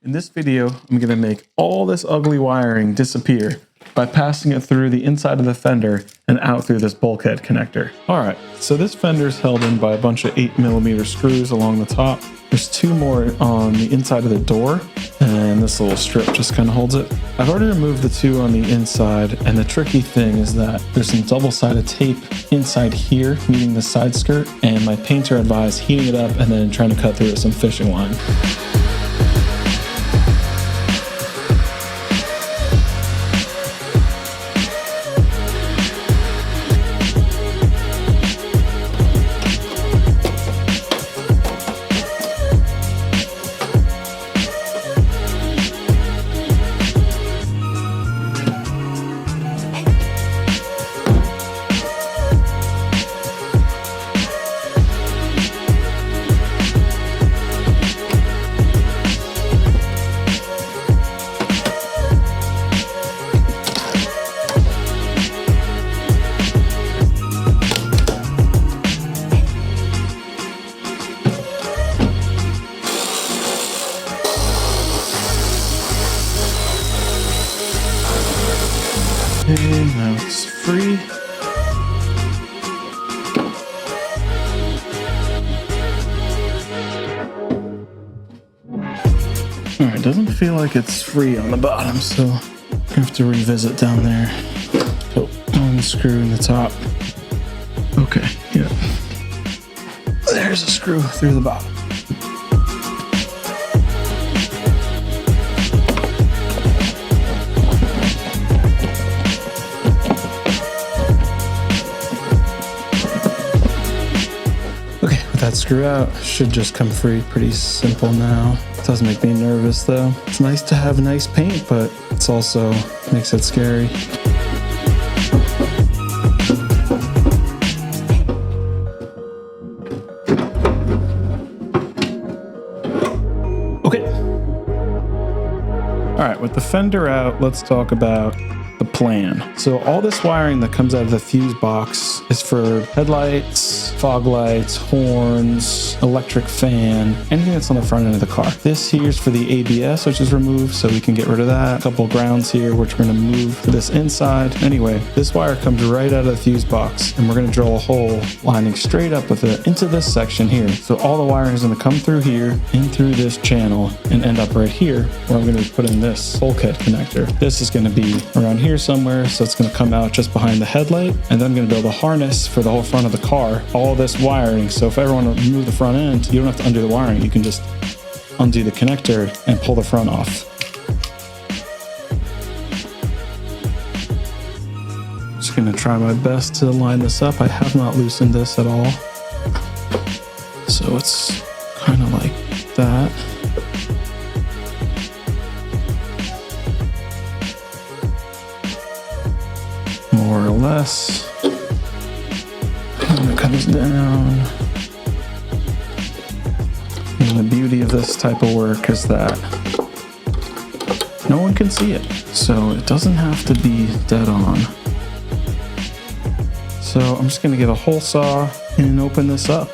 In this video, I'm going to make all this ugly wiring disappear by passing it through the inside of the fender and out through this bulkhead connector. Alright, so this fender is held in by a bunch of 8mm screws along the top. There's two more on the inside of the door, and this little strip just kind of holds it. I've already removed the two on the inside, and the tricky thing is that there's some double-sided tape inside here, meeting the side skirt, and my painter advised heating it up and then trying to cut through it with some fishing line. Okay, now it's free. Alright, doesn't feel like it's free on the bottom, so I have to revisit down there. So, unscrew in the top. Okay, yeah. There's a screw through the bottom. That screw out should just come free. Pretty simple now. It does make me nervous though. It's nice to have nice paint, but it's also makes it scary. Okay. All right, with the fender out, let's talk about the plan. So all this wiring that comes out of the fuse box is for headlights, fog lights, horns, electric fan, anything that's on the front end of the car. This here is for the ABS, which is removed, so we can get rid of that. A couple grounds here, which we're gonna move to this inside. Anyway, this wire comes right out of the fuse box, and we're gonna drill a hole lining straight up with it into this section here. So all the wiring is gonna come through here, in through this channel, and end up right here, where I'm gonna put in this bulkhead connector. This is gonna be around here somewhere, so it's gonna come out just behind the headlight, and then I'm gonna build a harness for the whole front of the car. All this wiring, so if I ever want to remove the front end, you don't have to undo the wiring. You can just undo the connector and pull the front off. Just gonna try my best to line this up. I have not loosened this at all, so it's kind of like that. More or less. And it comes down. And the beauty of this type of work is that no one can see it, so it doesn't have to be dead on. So I'm just going to get a hole saw and open this up.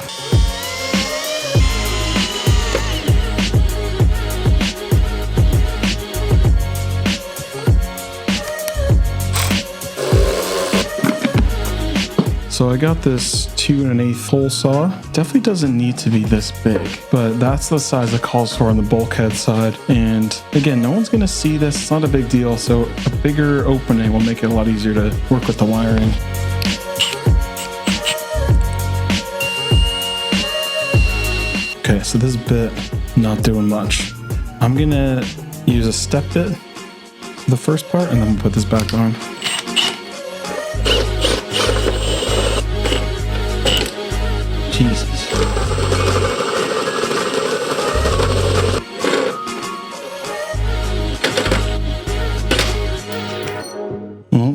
So I got this 2 1/8 hole saw. Definitely doesn't need to be this big, but that's the size it calls for on the bulkhead side. And again, no one's gonna see this, it's not a big deal. So a bigger opening will make it a lot easier to work with the wiring. Okay, so this bit, not doing much. I'm gonna use a step bit for the first part, and then we'll put this back on. Jesus. Well,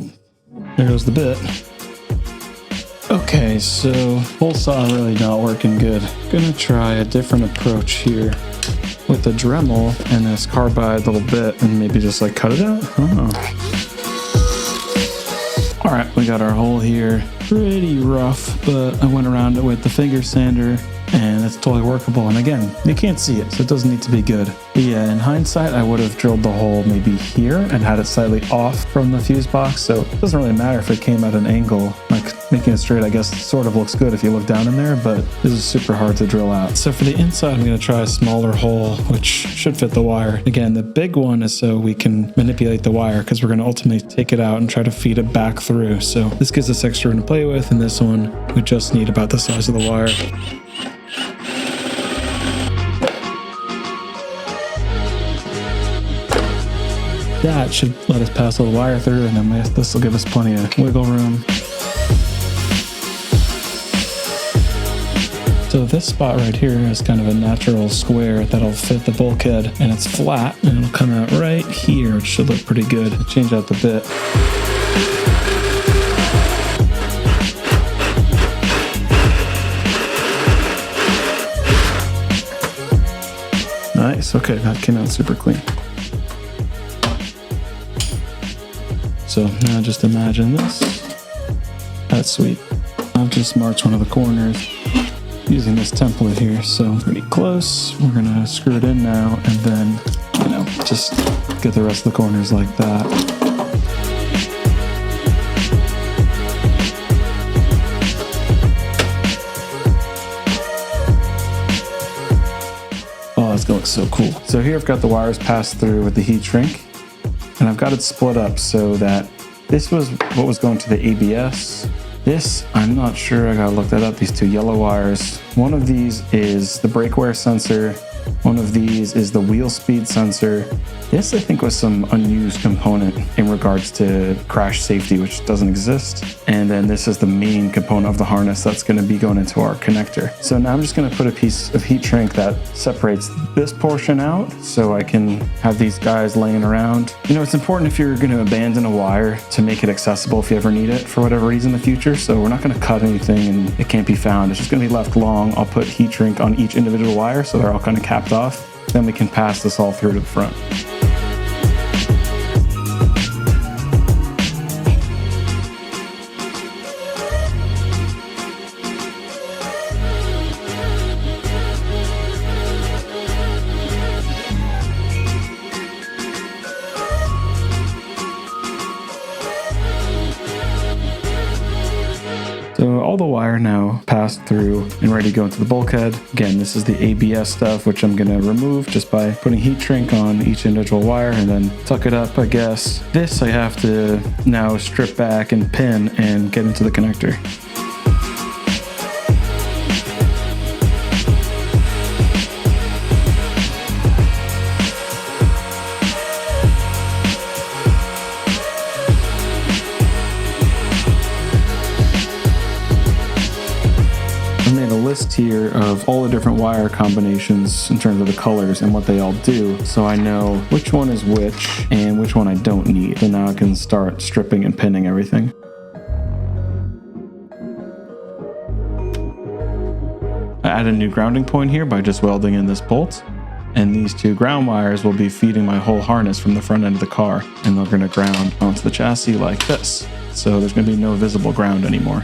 there goes the bit. Okay, so hole saw really not working good. Gonna try a different approach here with the Dremel and this carbide little bit, and maybe just like cut it out. I don't know. All right, we got our hole here. Pretty rough, but I went around it with the finger sander and it's totally workable. And again, you can't see it, so it doesn't need to be good. But yeah, in hindsight, I would have drilled the hole maybe here and had it slightly off from the fuse box, so it doesn't really matter if it came at an angle. Like making it straight, I guess, sort of looks good if you look down in there, but this is super hard to drill out. So for the inside, I'm going to try a smaller hole, which should fit the wire. Again, the big one is so we can manipulate the wire, because we're going to ultimately take it out and try to feed it back through. So this gives us extra room to play with, and this one we just need about the size of the wire. That should let us pass a little wire through, and then this will give us plenty of wiggle room. So this spot right here is kind of a natural square that'll fit the bulkhead, and it's flat, and it'll come out right here. It should look pretty good. I'll change out the bit. Nice, okay, that came out super clean. So now just imagine this. That's sweet. I've just marked one of the corners using this template here, so pretty close. We're gonna screw it in now, and then, just get the rest of the corners like that. Oh, it's gonna look so cool. So here I've got the wires passed through with the heat shrink, and I've got it split up so that this was what was going to the ABS. This, I'm not sure, I gotta look that up, these two yellow wires. One of these is the brake wear sensor. One of these is the wheel speed sensor. This, I think, was some unused component in regards to crash safety, which doesn't exist. And then this is the main component of the harness that's going to be going into our connector. So now I'm just going to put a piece of heat shrink that separates this portion out so I can have these guys laying around. It's important if you're going to abandon a wire to make it accessible if you ever need it for whatever reason in the future. So we're not going to cut anything and it can't be found. It's just going to be left long. I'll put heat shrink on each individual wire so they're all kind of capped off. Then we can pass this all through to the front. So all the wire now passed through and ready to go into the bulkhead. Again, this is the ABS stuff, which I'm gonna remove just by putting heat shrink on each individual wire and then tuck it up, I guess. This I have to now strip back and pin and get into the connector. I made a list here of all the different wire combinations in terms of the colors and what they all do, so I know which one is which and which one I don't need. So now I can start stripping and pinning everything. I added a new grounding point here by just welding in this bolt, and these two ground wires will be feeding my whole harness from the front end of the car, and they're going to ground onto the chassis like this. So there's going to be no visible ground anymore.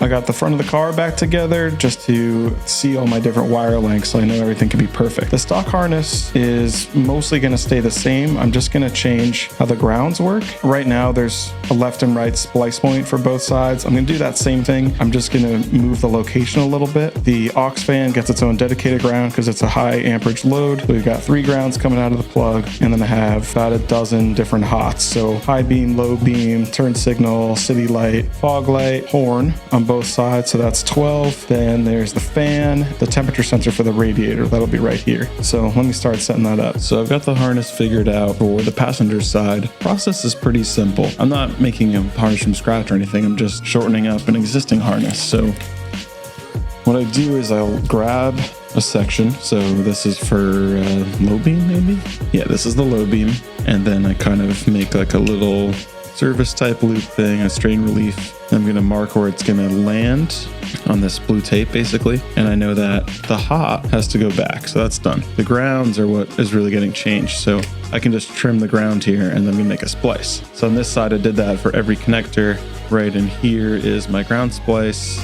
I got the front of the car back together just to see all my different wire lengths so I know everything can be perfect. The stock harness is mostly going to stay the same. I'm just going to change how the grounds work. Right now there's a left and right splice point for both sides. I'm going to do that same thing. I'm just going to move the location a little bit. The aux fan gets its own dedicated ground because it's a high amperage load. So we've got 3 grounds coming out of the plug, and then I have about a dozen different hots. So high beam, low beam, turn signal, city light, fog light, horn on both both sides, so that's 12. Then there's the fan, the temperature sensor for the radiator, that'll be right here. So let me start setting that up. So I've got the harness figured out for the passenger side. Process is pretty simple. I'm not making a harness from scratch or anything, I'm just shortening up an existing harness. So what I do is I'll grab a section. So this is for low beam, maybe? Yeah, this is the low beam. And then I kind of make like a little service type loop thing, a strain relief. I'm going to mark where it's going to land on this blue tape basically. And I know that the hot has to go back. So that's done. The grounds are what is really getting changed. So I can just trim the ground here and then I'm going to make a splice. So on this side, I did that for every connector. Right in here is my ground splice.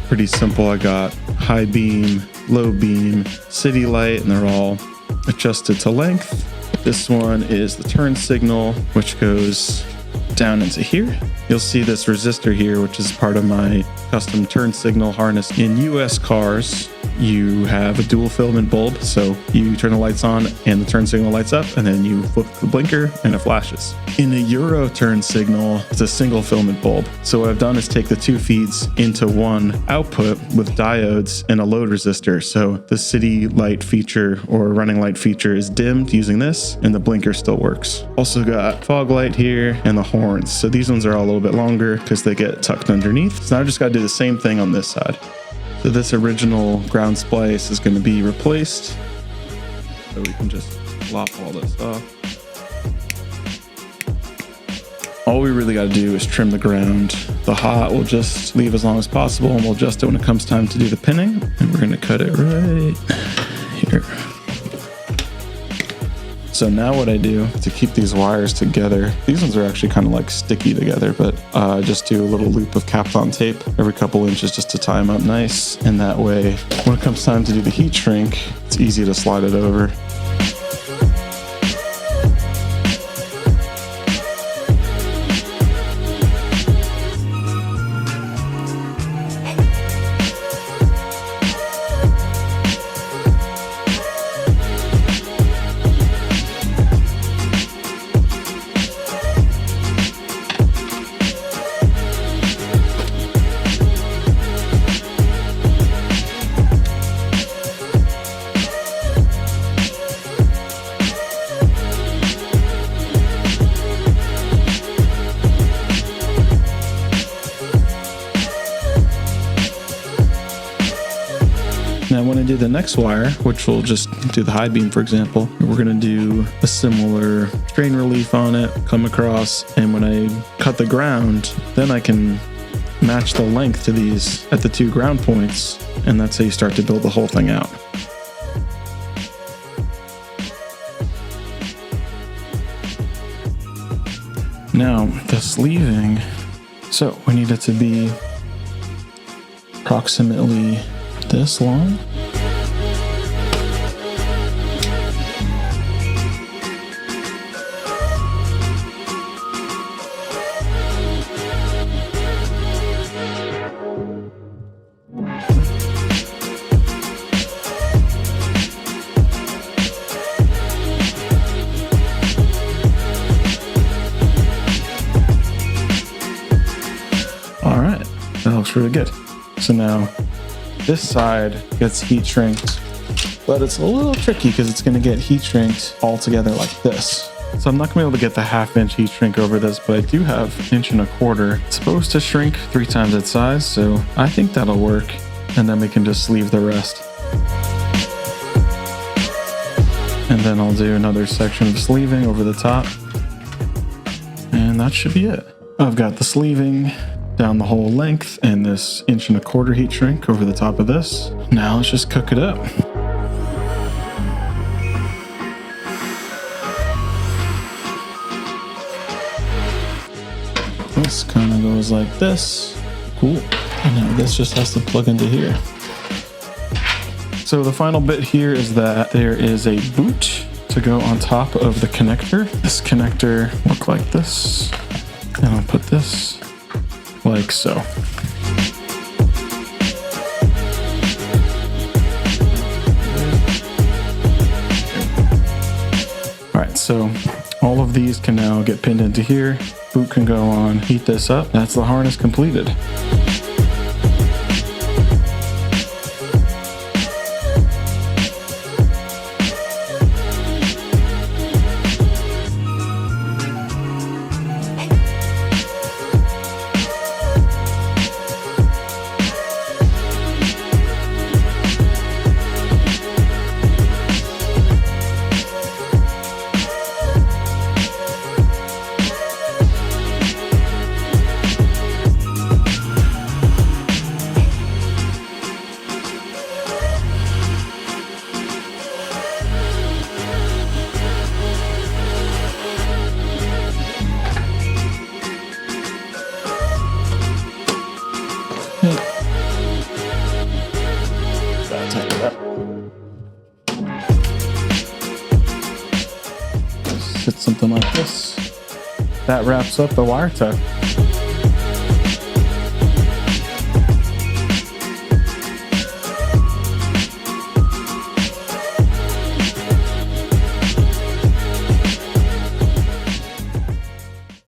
Pretty simple. I got high beam, low beam, city light, and they're all adjusted to length. This one is the turn signal, which goes down into here. You'll see this resistor here, which is part of my custom turn signal harness. In US cars, you have a dual filament bulb. So you turn the lights on and the turn signal lights up, and then you flip the blinker and it flashes. In a Euro turn signal, it's a single filament bulb. So what I've done is take the two feeds into one output with diodes and a load resistor. So the city light feature or running light feature is dimmed using this, and the blinker still works. Also got fog light here and the horns. So these ones are all a little bit longer because they get tucked underneath. So now I just got to do the same thing on this side. So this original ground splice is going to be replaced. So we can just lop all this off. All we really got to do is trim the ground. The hot we'll just leave as long as possible, and we'll adjust it when it comes time to do the pinning. And we're going to cut it right here. So now what I do to keep these wires together, these ones are actually kind of like sticky together, but I just do a little loop of Kapton tape every couple inches just to tie them up nice. And that way, when it comes time to do the heat shrink, it's easy to slide it over. Now when I do the next wire, which will just do the high beam, for example, we're going to do a similar strain relief on it, come across, and when I cut the ground, then I can match the length to these at the two ground points, and that's how you start to build the whole thing out. Now the sleeving, so we need it to be approximately this long. All right, that looks really good. So now this side gets heat shrinked, but it's a little tricky because it's going to get heat shrinked all together like this. So I'm not going to be able to get the 1/2 inch heat shrink over this, but I do have 1.25 inches. It's supposed to shrink 3 times its size, so I think that'll work. And then we can just sleeve the rest. And then I'll do another section of sleeving over the top. And that should be it. I've got the sleeving down the whole length and this 1.25 inch heat shrink over the top of this. Now let's just cook it up. This kind of goes like this. Cool. And now this just has to plug into here. So the final bit here is that there is a boot to go on top of the connector. This connector look like this. And I'll put this like so. All right, so all of these can now get pinned into here. Boot can go on, heat this up. That's the harness completed. Hit something like this. That wraps up the wire tech.